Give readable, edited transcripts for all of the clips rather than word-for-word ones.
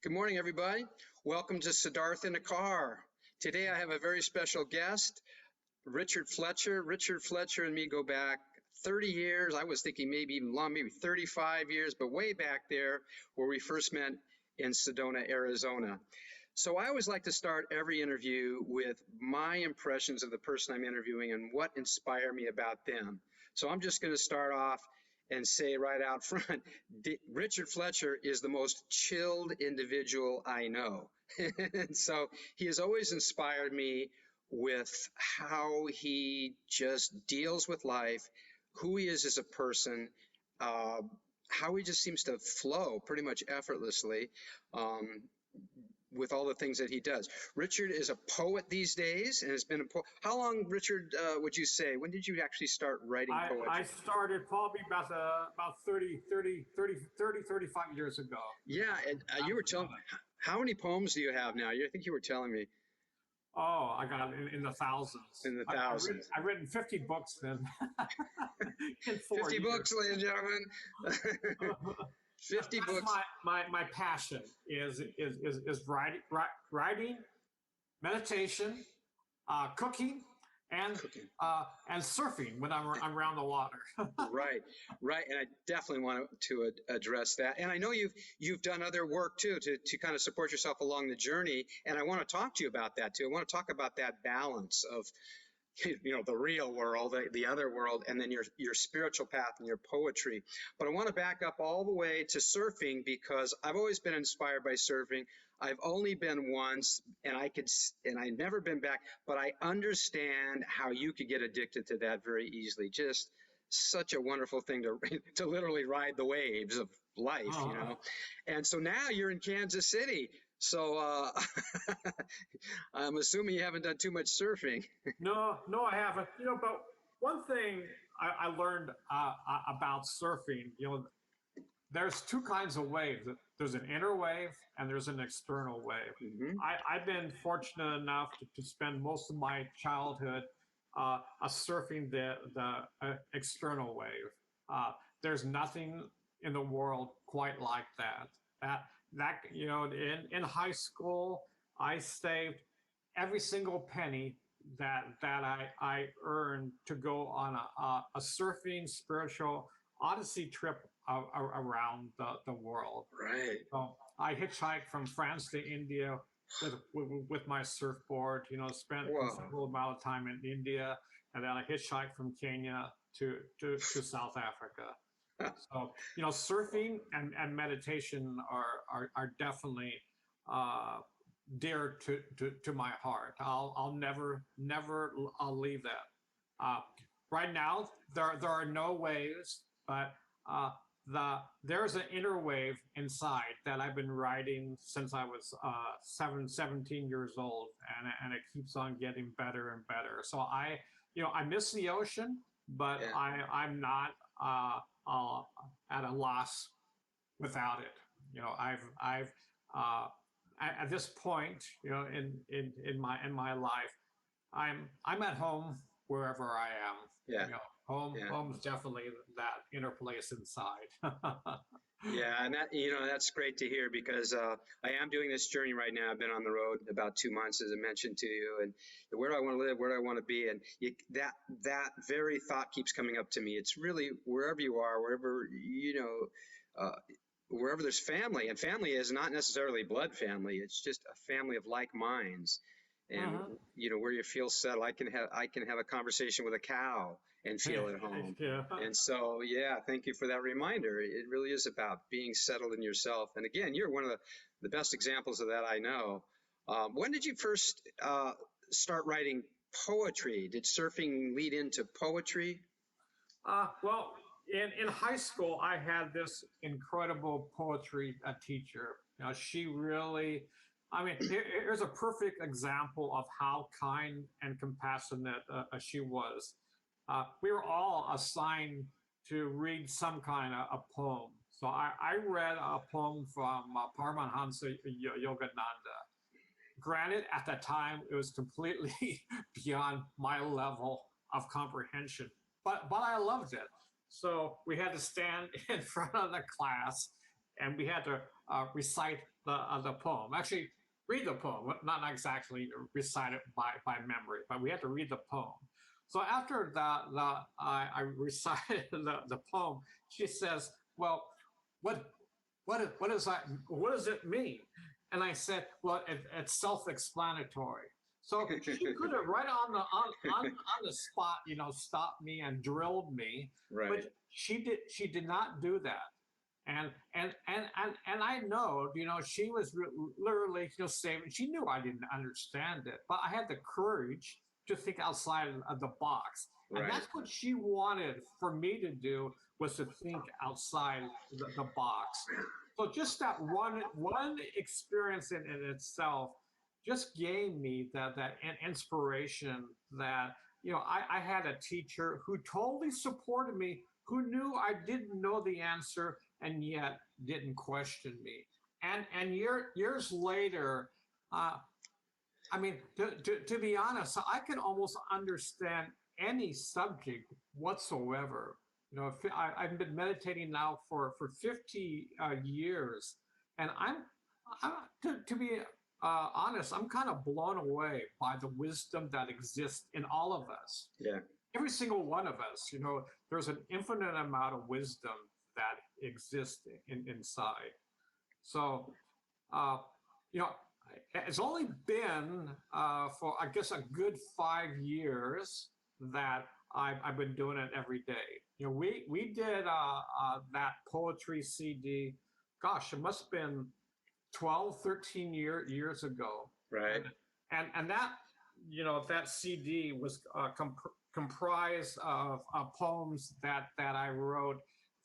Good morning, everybody. Welcome to Siddhartha in a Car. Today I have a very special guest, Richard Fletcher. Richard Fletcher and me go back 30 years. I was thinking maybe even long, maybe 35 years, but way back there where we first met in Sedona, Arizona. So I always like to start every interview with my impressions of the person I'm interviewing and what inspired me about them. So I'm just going to start off and say right out front, Richard Fletcher is the most chilled individual I know. And so he has always inspired me with how he just deals with life, who he is as a person, how he just seems to flow pretty much effortlessly with all the things that he does. Richard is a poet these days and has been a poet. How long, Richard, would you say? When did you actually start writing poetry? I started probably about 35 years ago. Yeah, and you were telling me, how many poems do you have now? I think you were telling me. Oh, I got in the thousands. In the thousands. I've written 50 books then. In 50 years. books, ladies and gentlemen. 50 books. My passion is writing, meditation, cooking, and surfing when I'm around the water. Right. And I definitely want to address that. And I know you've done other work too to kind of support yourself along the journey. And I want to talk to you about that too. I want to talk about that balance of, the real world, the other world, and then your spiritual path and your poetry. But I want to back up all the way to surfing because I've always been inspired by surfing. I've only been once, and I've never been back, but I understand how you could get addicted to that very easily. Just such a wonderful thing to literally ride the waves of life, And so now you're in Kansas City. So I'm assuming you haven't done too much surfing. No, I haven't. But one thing I learned about surfing, there's two kinds of waves. There's an inner wave and there's an external wave. Mm-hmm. I've been fortunate enough to spend most of my childhood surfing the external wave. There's nothing in the world quite like that. In high school, I saved every single penny that I earned to go on a surfing spiritual odyssey trip around the world. Right. So I hitchhiked from France to India with my surfboard. Spent a considerable amount of time in India, and then I hitchhiked from Kenya to South Africa. So, surfing and meditation are definitely dear to my heart. I'll never leave that. Right now, there are no waves, but there's an inner wave inside that I've been riding since I was 17 years old, and it keeps on getting better and better. So I miss the ocean, but yeah. I'm not at a loss without it. I've at this point, in my life, I'm at home wherever I am. Yeah. Home's definitely that inner place inside. Yeah, and that's great to hear because I am doing this journey right now. I've been on the road about 2 months, as I mentioned to you, and where do I want to live? Where do I want to be? And that very thought keeps coming up to me. It's really wherever you are, wherever wherever there's family, and family is not necessarily blood family. It's just a family of like minds. And where you feel settled, I can have a conversation with a cow and feel at home. Yeah. And so, thank you for that reminder. It really is about being settled in yourself. And again, you're one of the best examples of that I know. When did you first start writing poetry? Did surfing lead into poetry? Well, in high school, I had this incredible poetry teacher. She really. Here's a perfect example of how kind and compassionate she was. We were all assigned to read some kind of a poem. So I read a poem from Paramahansa Yogananda. Granted, at that time, it was completely beyond my level of comprehension, but I loved it. So we had to stand in front of the class and we had to recite the poem. Actually, read the poem, not exactly recite it by memory, but we had to read the poem. So after I recited the poem, she says, "Well, what what does that what does it mean?" And I said, "Well, it's self-explanatory." So she could have right on the spot, stopped me and drilled me, Right. but she did not do that. And I know, she was literally, saying, she knew I didn't understand it, but I had the courage to think outside of the box. And Right. that's what she wanted for me to do, was to think outside the box. So just that one experience in itself just gave me that inspiration that, I had a teacher who totally supported me, who knew I didn't know the answer and yet didn't question me. And years later, I mean, to be honest, I can almost understand any subject whatsoever. I've been meditating now for 50 years, and I'm to be honest, I'm kind of blown away by the wisdom that exists in all of us. Yeah. Every single one of us, there's an infinite amount of wisdom that exists inside. So, uh, you know, it's only been for, I guess, a good 5 years that I've been doing it every day. We did that poetry CD. Gosh, it must have been 12, 13 years ago. Right. And that, that CD was comprised of poems that I wrote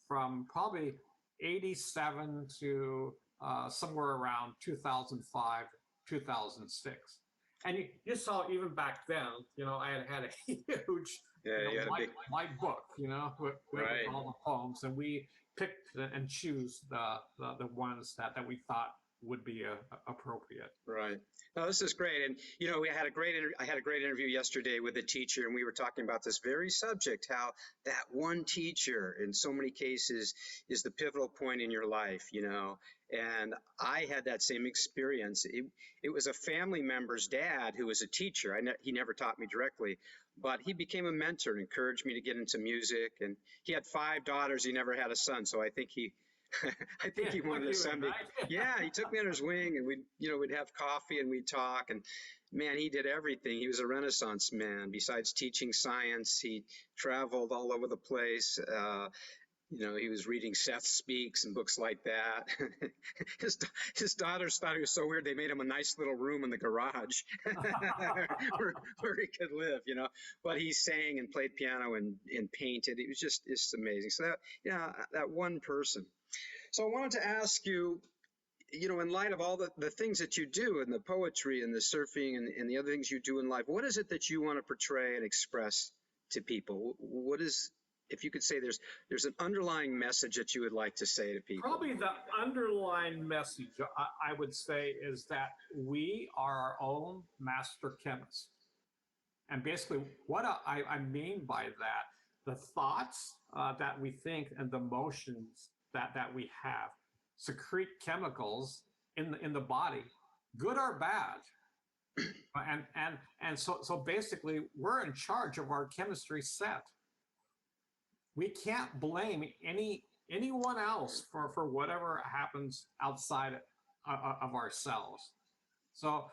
from probably 87 to somewhere around 2005, 2006. And you saw even back then, I had a huge light book, with Right. all the poems, and we picked and choose the ones that we thought would be appropriate. Right. No, this is great. And, we had I had a great interview yesterday with a teacher, and we were talking about this very subject, how that one teacher in so many cases is the pivotal point in your life, and I had that same experience. It was a family member's dad who was a teacher. He never taught me directly, but he became a mentor and encouraged me to get into music. And he had 5 daughters. He never had a son. So I think he he wanted to send me. Yeah, he took me under his wing, and we'd have coffee and we'd talk. And man, he did everything. He was a Renaissance man. Besides teaching science, he traveled all over the place. He was reading Seth Speaks and books like that. His daughters thought he was so weird. They made him a nice little room in the garage where he could live, But he sang and played piano and painted. It was it's amazing. So that one person. So I wanted to ask you, in light of all the things that you do and the poetry and the surfing and the other things you do in life, what is it that you want to portray and express to people? What is, if you could say there's an underlying message that you would like to say to people? Probably the underlying message, I would say, is that we are our own master chemists. And basically what I mean by that, the thoughts that we think and the emotions that we have secrete chemicals in the body, good or bad. And so basically we're in charge of our chemistry set. We can't blame anyone else for whatever happens outside of ourselves. So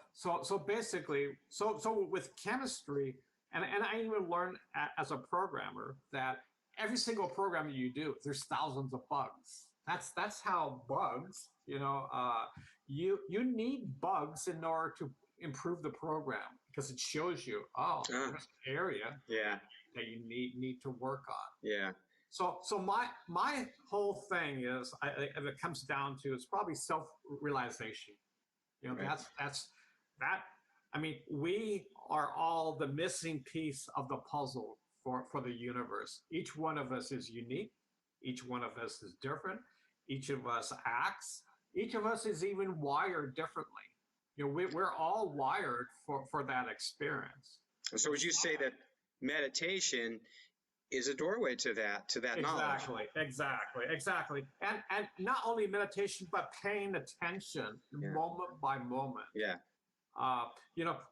basically, so with chemistry, and I even learned as a programmer that every single program you do, there's thousands of bugs. That's how bugs, you need bugs in order to improve the program, because it shows you, there's an area that you need to work on. Yeah. So my whole thing is, if it comes down to, it's probably self-realization. Right. That's that. I mean, we are all the missing piece of the puzzle for the universe. Each one of us is unique. Each one of us is different. Each of us acts. Each of us is even wired differently. We're all wired for that experience. So would you say that meditation is a doorway to that knowledge. Exactly. And not only meditation, but paying attention Yeah. moment by moment. Yeah.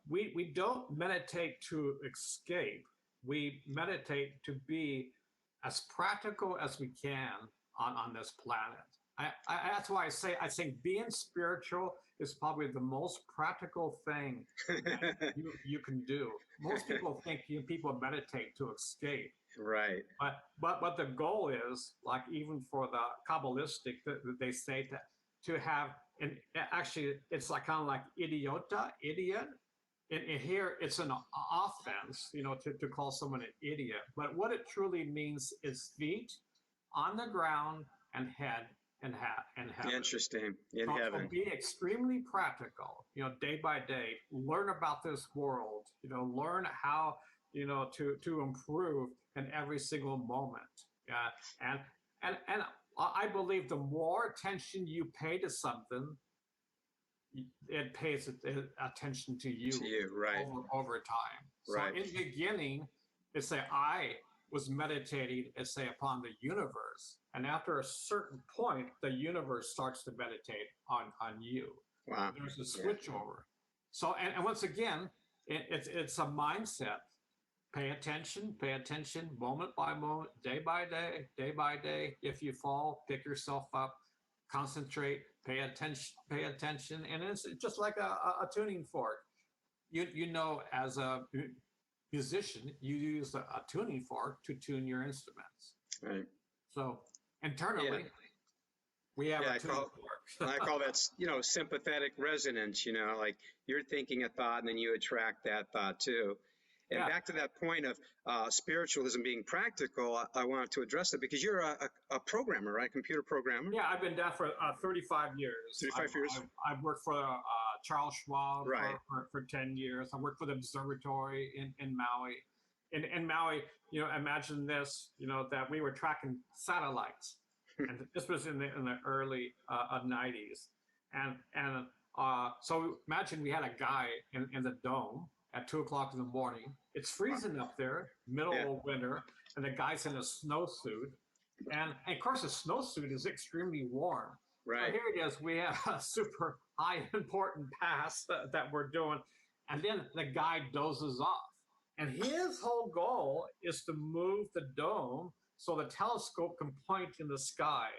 We don't meditate to escape. We meditate to be as practical as we can on this planet. That's why I think being spiritual is probably the most practical thing that you can do. Most people think people meditate to escape. Right. But the goal is, like, even for the Kabbalistic, they say that to have, and actually it's like kind of like idiot. And here it's an offense, to call someone an idiot. But what it truly means is feet on the ground and head in heaven. Interesting. In heaven. So be extremely practical, day by day. Learn about this world. Learn how to improve in every single moment. And I believe the more attention you pay to something, it pays attention to you, right. over time. So right. in the beginning, it's say I was meditating, let's say, upon the universe. And after a certain point, the universe starts to meditate on you. Wow. There's a switch over. So, and once again, it's a mindset. Pay attention, moment by moment, day by day. If you fall, pick yourself up, concentrate, pay attention. And it's just like a tuning fork. As a musician, you use a tuning fork to tune your instruments. Right. So internally, we have a tuning fork. I call that, sympathetic resonance, like you're thinking a thought and then you attract that thought too. And back to that point of spiritualism being practical, I wanted to address it because you're a programmer, right? Computer programmer. Yeah, I've been that for 35 years. 35 years. I've worked for Charles Schwab right. for 10 years. I worked for the observatory in Maui. In Maui, imagine this, that we were tracking satellites. And this was in the early 90s. And so imagine we had a guy in the dome at 2:00 in the morning. It's freezing up there, middle of winter, and the guy's in a snowsuit. And of course, a snowsuit is extremely warm. Right. So here it is. We have a super high important pass that we're doing. And then the guy dozes off. And his whole goal is to move the dome so the telescope can point in the sky.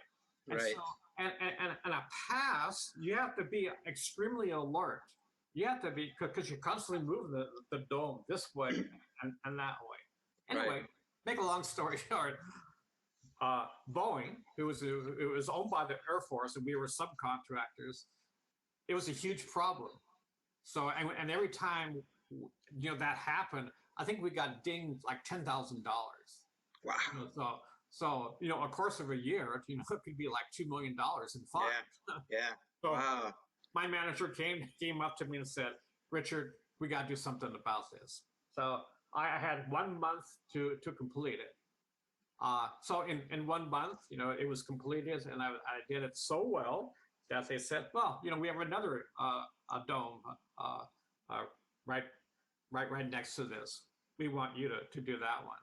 And right. So, and a pass, you have to be extremely alert. You have to be, because you're constantly moving the dome this way and that way. Anyway, make a long story short, Boeing, it was owned by the Air Force, and we were subcontractors. It was a huge problem. So, and every time that happened, I think we got dinged like $10,000. Wow. So a course of a year, it could be like $2 million in fines. Yeah. So, wow. My manager came up to me and said, "Richard, we got to do something about this." So I had 1 month to complete it. So in 1 month, it was completed, and I did it so well that they said, "Well, we have another a dome right next to this. We want you to do that one."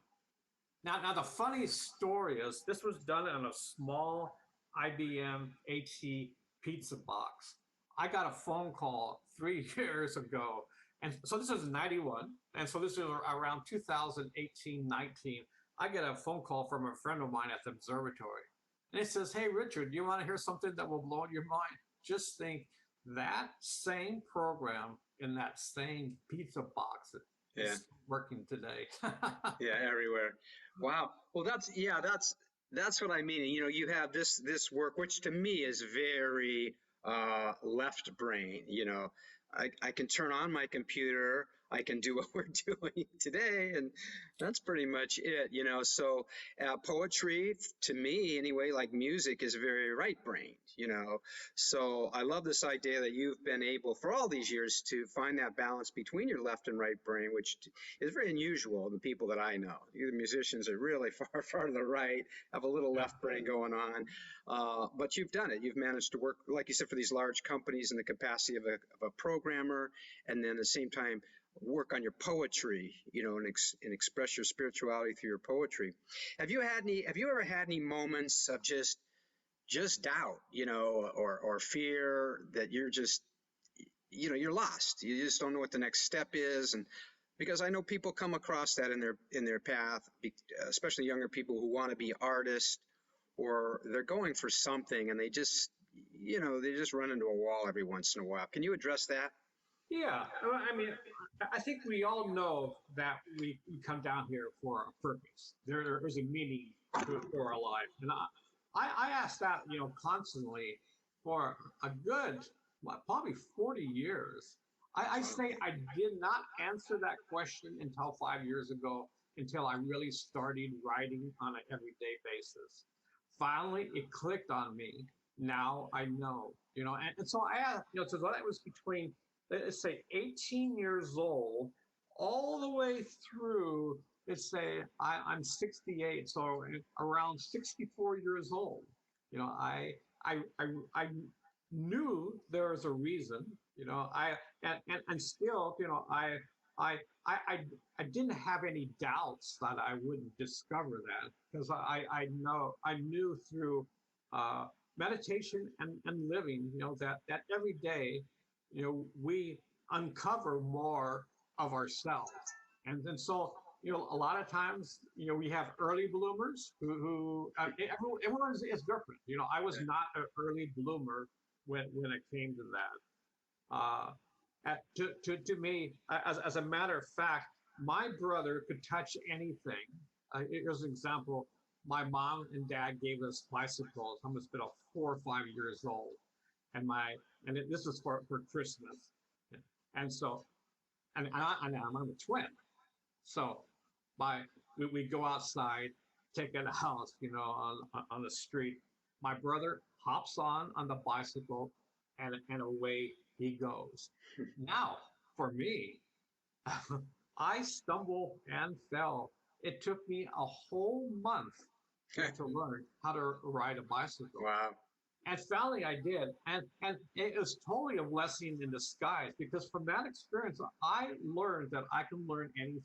Now the funny story is this was done on a small IBM HE pizza box. I got a phone call 3 years ago. And so this is 91. And so this is around 2018, 19. I get a phone call from a friend of mine at the observatory. And he says, "Hey, Richard, you want to hear something that will blow your mind? Just think that same program in that same pizza box is working today." Yeah, everywhere. Wow. Well, that's what I mean. You have this work, which to me is very left brain. I can turn on my computer, I can do what we're doing today, and that's pretty much it. So poetry, to me anyway, like music, is very right brained. So I love this idea that you've been able for all these years to find that balance between your left and right brain, which is very unusual in the people that I know. The musicians are really far to the right, have a little left brain going on, but you've done it. You've managed to work, like you said, for these large companies in the capacity of a programmer, and then at the same time work on your poetry, and express your spirituality through your poetry. Have you ever had any moments of just doubt, or fear that you're just, you're lost. You just don't know what the next step is. And because I know people come across that in their path, especially younger people who want to be artists, or they're going for something and they just run into a wall every once in a while. Can you address that? Yeah, well, I mean, I think we all know that we come down here for a purpose. There is a meaning to our life, and I ask that, constantly for a good, probably 40 years. I say I did not answer that question until 5 years ago, until I really started writing on an everyday basis. Finally, it clicked on me. Now I know, and so I asked, so that was between, let's say, 18 years old, all the way through, let's say, I'm 68, so around 64 years old. I knew there was a reason. And still, I, I, I, I didn't have any doubts that I wouldn't discover that, because I knew through meditation and living, that every day, we uncover more of ourselves. And so, a lot of times, we have early bloomers everyone is different. I was not an early bloomer when it came to that. To me, as a matter of fact, my brother could touch anything. Here's an example. My mom and dad gave us bicycles. I must have been 4 or 5 years old, and this was for Christmas. And so, and I'm a twin. So we go outside, take it out, on the street. My brother hops on the bicycle, and away he goes. Now, for me, I stumbled and fell. It took me a whole month to learn how to ride a bicycle. Wow. And finally I did. And it was totally a blessing in disguise, because from that experience, I learned that I can learn anything.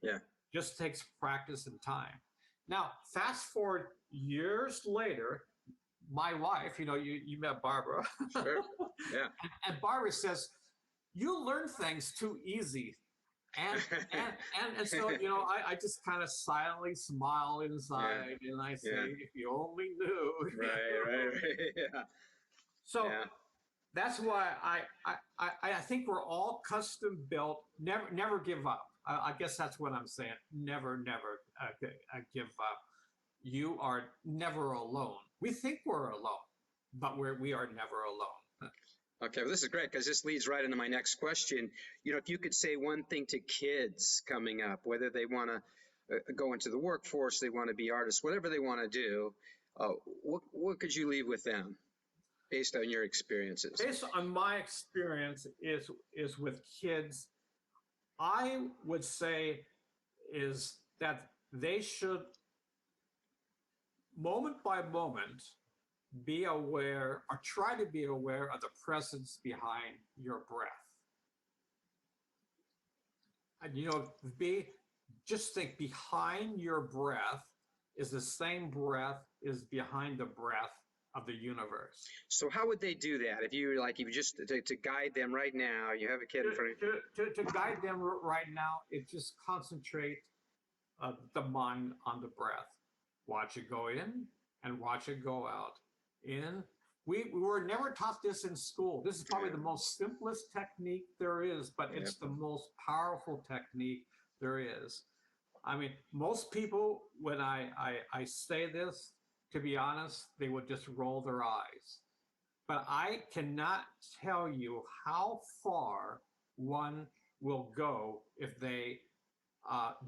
Yeah. Just takes practice and time. Now, fast forward years later, my wife, you met Barbara. Sure. Yeah. And Barbara says, you learn things too easy. And so, I just kind of silently smile inside, and I say, if you only knew. Right. Yeah. So that's why I think we're all custom built. Never give up. I guess that's what I'm saying. Never give up. You are never alone. We think we're alone, but we are never alone. Okay, well, this is great, because this leads right into my next question. If you could say one thing to kids coming up, whether they want to go into the workforce, they want to be artists, whatever they want to do, what could you leave with them based on your experiences? Based on my experience is with kids, I would say is that they should, moment by moment, be aware, or try to be aware of the presence behind your breath. And just think, behind your breath is the same breath is behind the breath of the universe. So how would they do that? If you just to guide them right now, you have a kid in front of you. To guide them right now, it just concentrate the mind on the breath. Watch it go in and watch it go out. In. We were never taught this in school. This is probably the most simplest technique there is, but it's the most powerful technique there is. I mean, most people, when I say this, to be honest, they would just roll their eyes. But I cannot tell you how far one will go if they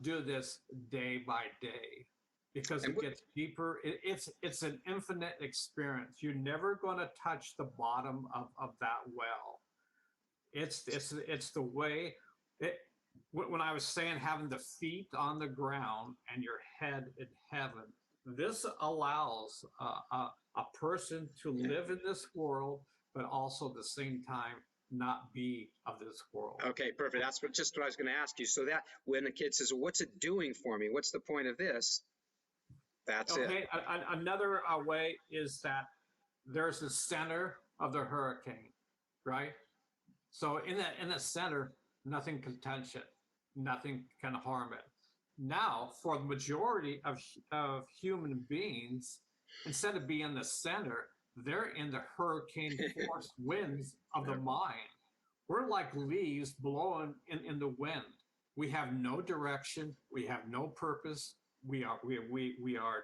do this day by day, because it gets deeper. It's an infinite experience. You're never going to touch the bottom of that well. It's the way. When I was saying having the feet on the ground and your head in heaven, this allows a person to live in this world, but also at the same time not be of this world. Okay, perfect. That's just what I was going to ask you. So that when the kid says, well, what's it doing for me? What's the point of this? That's it. Okay, another way is that there's the center of the hurricane, right? So in the center, nothing can touch it, nothing can harm it. Now, for the majority of human beings, instead of being in the center, they're in the hurricane force winds of the mind. We're like leaves blowing in the wind. We have no direction. We have no purpose. We are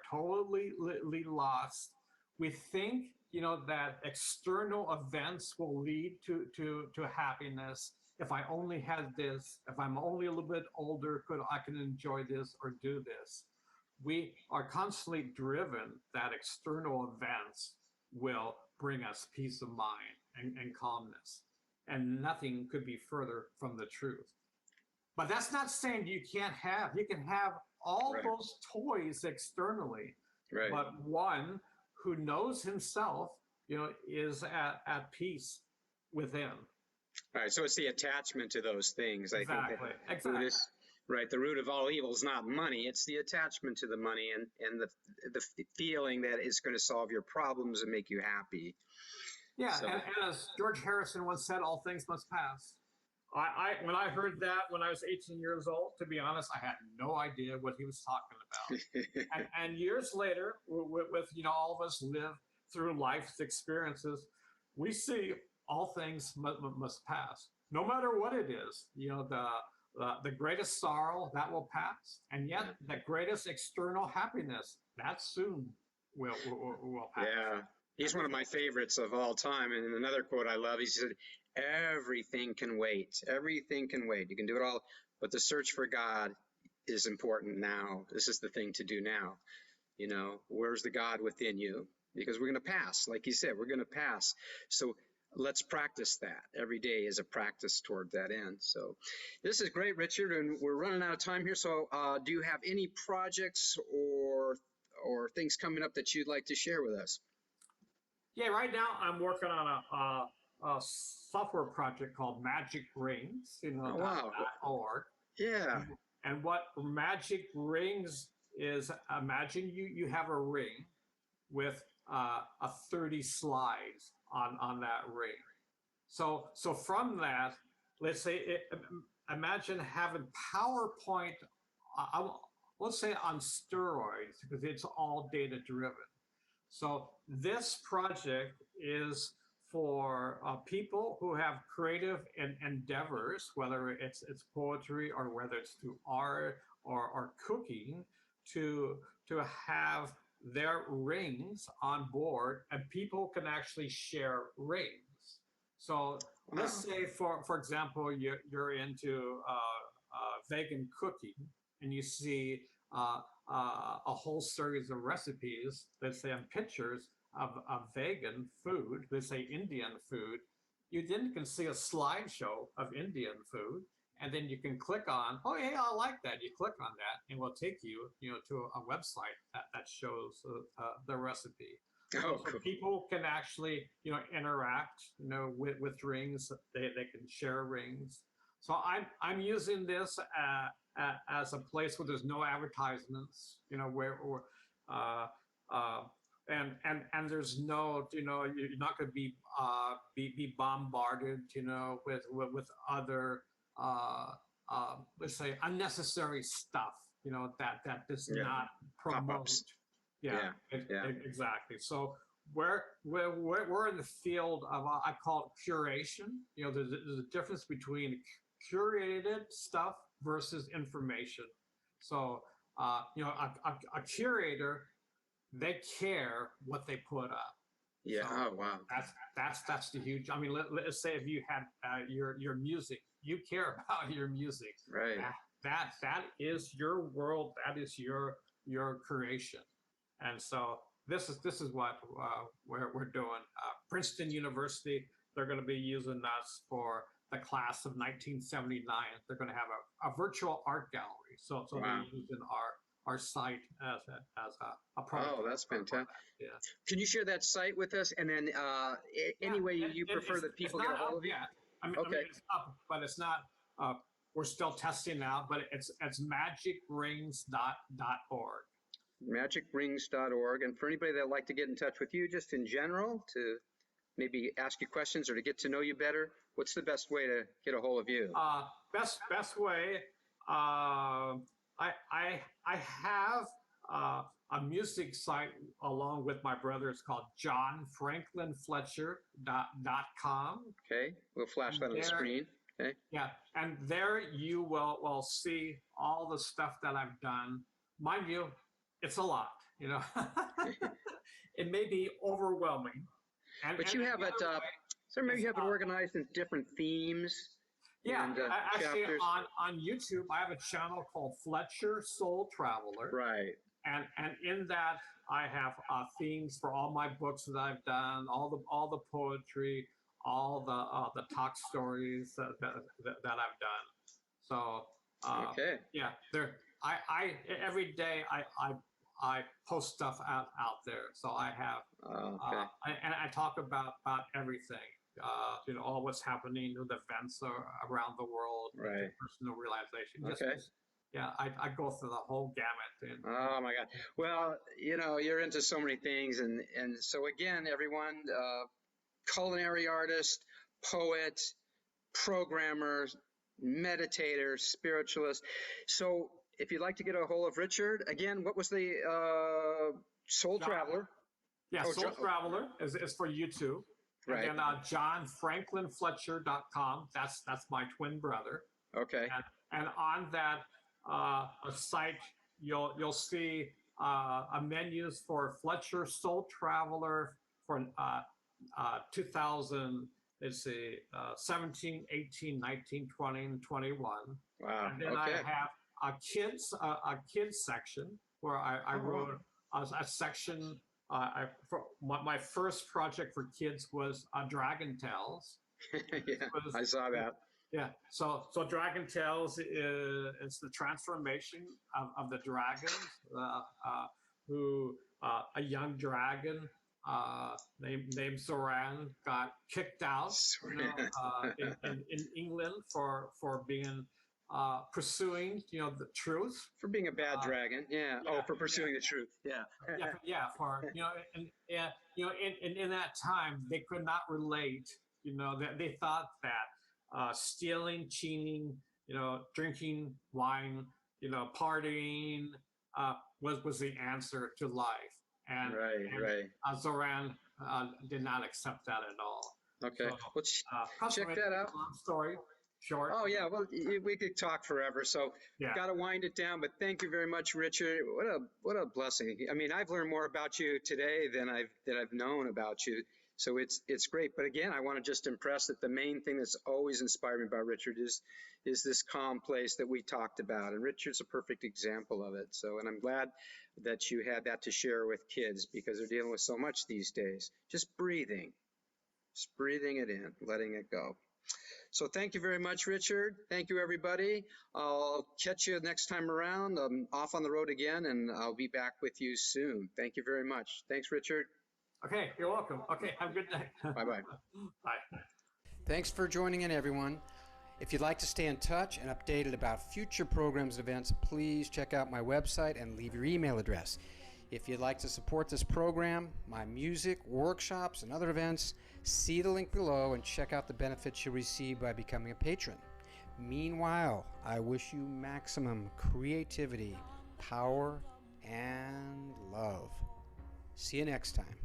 totally lost. We think, that external events will lead to happiness. If I only had this, if I'm only a little bit older, I can enjoy this or do this. We are constantly driven that external events will bring us peace of mind and calmness. And nothing could be further from the truth. But that's not saying you can have all Right. those toys externally, Right. but one who knows himself, is at peace within. All right. So it's the attachment to those things. Exactly. I think Exactly. Buddhist, right. The root of all evil is not money. It's the attachment to the money and the feeling that it's going to solve your problems and make you happy. Yeah. So, And as George Harrison once said, all things must pass. When I heard that when I was 18 years old, to be honest, I had no idea what he was talking about. and years later, with all of us live through life's experiences, we see all things must pass, no matter what it is. The greatest sorrow that will pass, and yet the greatest external happiness that soon will pass. yeah. He's one of my favorites of all time. And another quote I love, he said, everything can wait. Everything can wait. You can do it all, but the search for God is important now. This is the thing to do now. Where's the God within you? Because we're going to pass. Like you said, we're going to pass. So let's practice that. Every day is a practice toward that end. So this is great, Richard, and we're running out of time here. So do you have any projects or things coming up that you'd like to share with us? Yeah, right now I'm working on a software project called Magic Rings, Oh, wow. .org. Yeah. And what Magic Rings is, imagine you have a ring with 30 slides on that ring. So from that, let's say, imagine having PowerPoint, let's say on steroids, because it's all data driven. So this project is for people who have creative endeavors, whether it's poetry or whether it's through art or cooking, to have their rings on board, and people can actually share rings. So let's say, for example, you're into vegan cooking, and you see a whole series of recipes, let's say on pictures of vegan food, let's say Indian food. You then can see a slideshow of Indian food, and then you can click on, oh yeah, I like that. You click on that, and it will take you, to a website that shows the recipe. Oh, So cool. people can actually, interact, with rings. They can share rings. So I'm using this as a place where there's no advertisements, and there's no, you're not going to be bombarded, with other, let's say, unnecessary stuff, that does not promote. Pop-ups. Yeah. Exactly. So we're in the field of, I call it curation. There's a difference between curated stuff versus information. So, a curator, they care what they put up. Yeah. So oh, wow. That's the huge. I mean, let's say if you had your music, you care about your music. Right. That is your world. That is your creation. And so this is what we're doing. Princeton University, they're going to be using us for the class of 1979. They're going to have a virtual art gallery. So wow. They're using our site as a product. Oh, that's fantastic. Yeah. Can you share that site with us? And then any way you prefer that people get a hold of you? Okay. it's up, but it's not. We're still testing out, but it's magicringsdot.org. Magicringsdot.org. And for anybody that'd like to get in touch with you, just in general, to maybe ask you questions or to get to know you better, what's the best way to get a hold of you? Best way. I have a music site along with my brother. It's called johnfranklinfletcher.com. Okay, we'll flash that on the screen. Okay. Yeah, and there you will see all the stuff that I've done. Mind you, it's a lot. It may be overwhelming. But you have it. So maybe you have it organized in different themes. Yeah, and, actually, chapters. on YouTube, I have a channel called Fletcher Soul Traveler. Right. And in that, I have themes for all my books that I've done, all the poetry, all the talk stories that I've done. So okay. Yeah, there. I every day I post stuff out there. So I have Okay. and I talk about everything. All what's happening with events around the world, Right. personal realization. Okay. Yeah, I go through the whole gamut. Oh my God. Well, you're into so many things, and so again, everyone, culinary artist, poet, programmer, meditator, spiritualist. So if you'd like to get a hold of Richard, again, what was the Soul Traveler? Yeah, Soul Traveler is for YouTube. Right. And then johnfranklinfletcher.com. That's my twin brother. Okay. And on that site, you'll see menus for Fletcher Soul Traveler for 2000. Let's see, 17, 18, 19, 20, and 21. Wow. And then okay. I have a kids section where I wrote a section. My first project for kids was Dragon Tales. Yeah, I saw that. Yeah, so Dragon Tales is the transformation of the dragons, who a young dragon named Zoran got kicked out in England for being pursuing the truth, for being a bad dragon. Yeah. For pursuing the truth. Yeah. For in that time they could not relate. That they thought that stealing, cheating, drinking wine, partying was the answer to life. And Zoran did not accept that at all. Okay. So, check that out. Long story. Short. Oh yeah, well we could talk forever, so got to wind it down. But thank you very much, Richard. What a blessing. I mean, I've learned more about you today than I've known about you. So it's great. But again, I want to just impress that the main thing that's always inspired me about Richard is this calm place that we talked about, and Richard's a perfect example of it. So, and I'm glad that you had that to share with kids because they're dealing with so much these days. Just breathing it in, letting it go. So thank you very much, Richard. Thank you, everybody. I'll catch you next time around. I'm off on the road again, and I'll be back with you soon. Thank you very much. Thanks, Richard. Okay, you're welcome. Okay, have a good day. Bye-bye. Bye. Thanks for joining in, everyone. If you'd like to stay in touch and updated about future programs and events, please check out my website and leave your email address. If you'd like to support this program, my music, workshops, and other events, see the link below and check out the benefits you'll receive by becoming a patron. Meanwhile, I wish you maximum creativity, power, and love. See you next time.